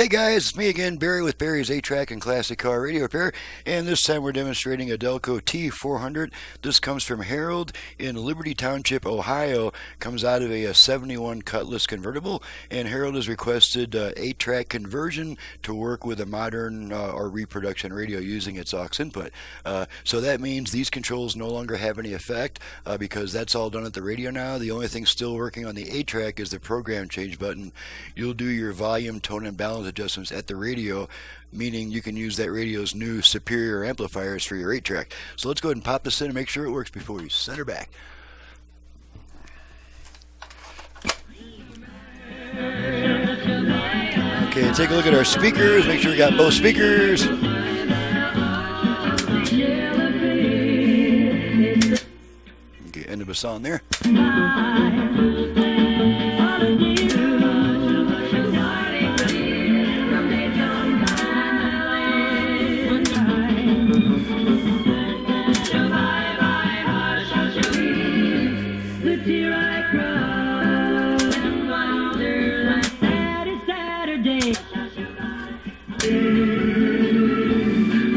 Hey guys, it's me again, Barry with Barry's 8-Track and Classic Car Radio Repair, and this time we're demonstrating a Delco T400. This comes from Harold in Liberty Township, Ohio. Comes out of a 71 Cutlass convertible, and Harold has requested 8-track conversion to work with a modern or reproduction radio using its aux input. So that means these controls no longer have any effect because that's all done at the radio now. The only thing still working on the 8-track is the program change button. You'll do your volume, tone, and balance adjustments at the radio, meaning you can use that radio's new superior amplifiers for your 8-track. So let's go ahead and pop this in and make sure it works before we send her back. Okay, take a look at our speakers, make sure we got both speakers. Okay, end of a song there.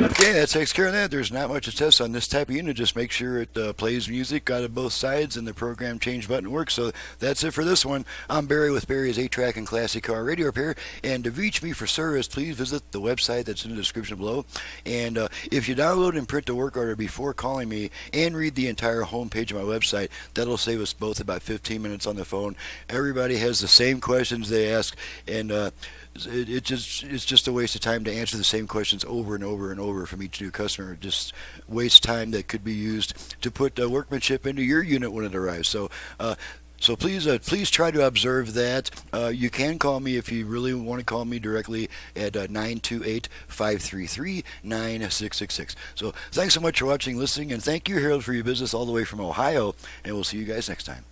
Okay, that takes care of that. There's not much to test on this type of unit. Just make sure it plays music out of both sides and the program change button works. So that's it for this one. I'm Barry with Barry's 8-Track and Classic Car Radio Repair. And to reach me for service, please visit the website that's in the description below. And if you download and print the work order before calling me and read the entire homepage of my website, that'll save us both about 15 minutes on the phone. Everybody has the same questions they ask, and it's just a waste of time to answer the same questions over and over and over from each new customer. It just wastes time that could be used to put workmanship into your unit when it arrives. So please try to observe that. You can call me if you really want to call me directly at 928-533-9666. So thanks so much for watching, listening, and thank you, Harold, for your business all the way from Ohio, and we'll see you guys next time.